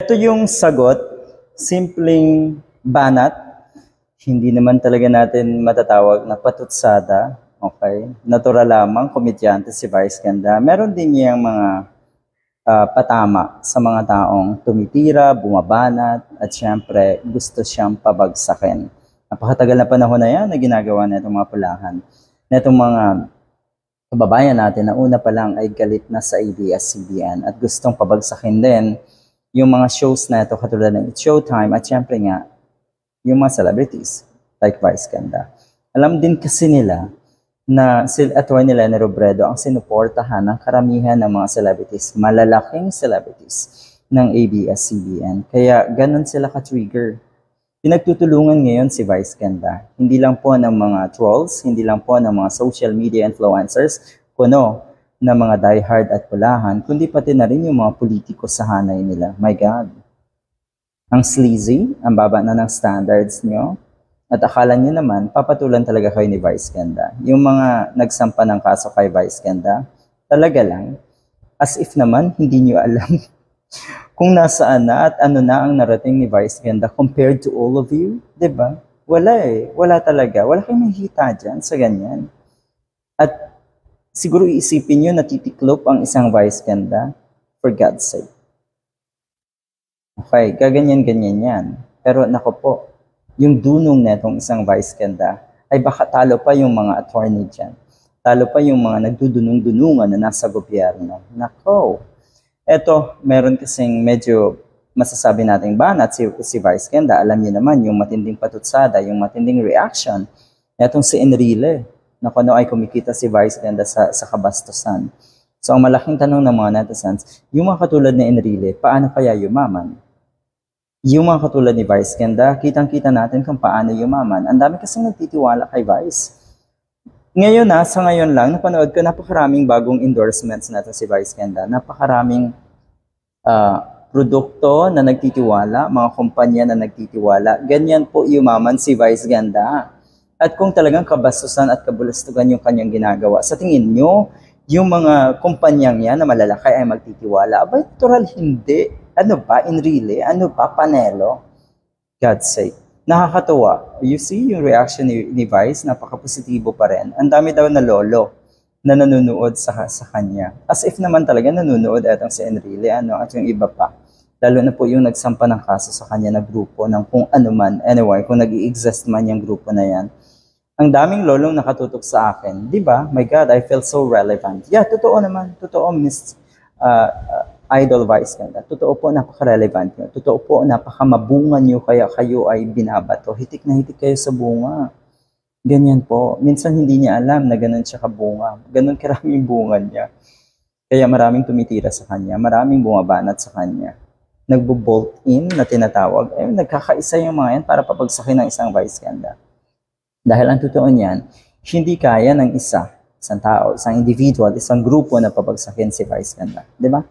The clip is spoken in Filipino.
Ito yung sagot, simpleng banat. Hindi naman talaga natin matatawag na patutsada. Okay? Natural lamang, komedyante si Vice Ganda. Meron din niyang mga patama sa mga taong tumitira, bumabanat, at syempre gusto siyang pabagsakin. Napakatagal na panahon na yan na ginagawa na itong mga pulahan. Na itong mga kababayan natin na una pa lang ay galit na sa ABS-CBN at gustong pabagsakin din yung mga shows na ito katulad ng It's Showtime at syempre nga yung mga celebrities like Vice Ganda. Alam din kasi nila na si Atty. Leni Robredo ang sinuportahan ng karamihan ng mga celebrities, malalaking celebrities ng ABS-CBN. Kaya ganun sila ka-trigger. Pinagtutulungan ngayon si Vice Ganda. Hindi lang po ng mga trolls, hindi lang po ng mga social media influencers, kuno ng mga diehard at pulahan, kundi pati na rin yung mga politiko sa hanay nila. My God. Ang sleazy, ang baba na ng standards nyo, at akala nyo naman, papatulan talaga kayo ni Vice Ganda. Yung mga nagsampa ng kaso kay Vice Ganda, talaga lang, as if naman, hindi nyo alam kung nasaan na at ano na ang narating ni Vice Ganda compared to all of you. Diba? Wala eh. Wala talaga. Wala kayong mahihita dyan sa ganyan. At siguro iisipin nyo natitiklop ang isang Vice Ganda for God's sake. Okay, gaganyan-ganyan yan. Pero nako po, yung dunong netong isang Vice Ganda ay baka talo pa yung mga attorney dyan. Talo pa yung mga nagdudunong-dunungan na nasa gobyerno. Nako. Eto, meron kasing medyo masasabi nating banat si Vice Ganda. Alam niyo naman yung matinding patutsada, yung matinding reaction. Etong si Enrile, na kung ano ay kumikita si Vice Ganda sa kabastusan. So ang malaking tanong ng mga netizens, yung mga katulad ni Enrile, paano kaya yumaman? Yung mga katulad ni Vice Ganda, kitang-kita natin kung paano yumaman. Ang dami kasing nagtitiwala kay Vice. Ngayon sa ngayon lang, napanood ko napakaraming bagong endorsements natin si Vice Ganda. Napakaraming produkto na nagtitiwala, mga kumpanya na nagtitiwala. Ganyan po yumaman si Vice Ganda. At kung talagang kabastusan at kabulastugan yung kanyang ginagawa, sa tingin nyo, yung mga kumpanyang yan na malalaki ay magtitiwala? Aba, natural hindi. Ano ba, Enrile? Ano ba, Panelo? God's sake. Nakakatuwa. You see, yung reaction ni Vice, napaka-positibo pa rin. Ang dami daw na lolo na nanonood sa kanya. As if naman talaga nanonood etong si Enrile, at yung iba pa. Lalo na po yung nagsampa ng kaso sa kanya na grupo ng kung ano man. Anyway, kung nag-i-exist man yung grupo na yan. Ang daming lolong nakatutok sa akin. Di ba? My God, I feel so relevant. Yeah, totoo naman. Totoo, Miss Idol Vice Ganda. Totoo po, napaka-relevant nyo. Totoo po, napaka-mabunga nyo, kaya kayo ay binabato. Hitik na hitik kayo sa bunga. Ganyan po. Minsan hindi niya alam na ganun siya kabunga. Ganun karaming bunga niya. Kaya maraming tumitira sa kanya. Maraming bumabanat sa kanya. Nagbo-bolt in na tinatawag. Nagkakaisa yung mga yan para papagsakin ng isang Vice Ganda. Dahil ang totoo niyan, hindi kaya ng isang tao, isang individual, isang grupo na papagsakin si Vice Ganda. Di ba?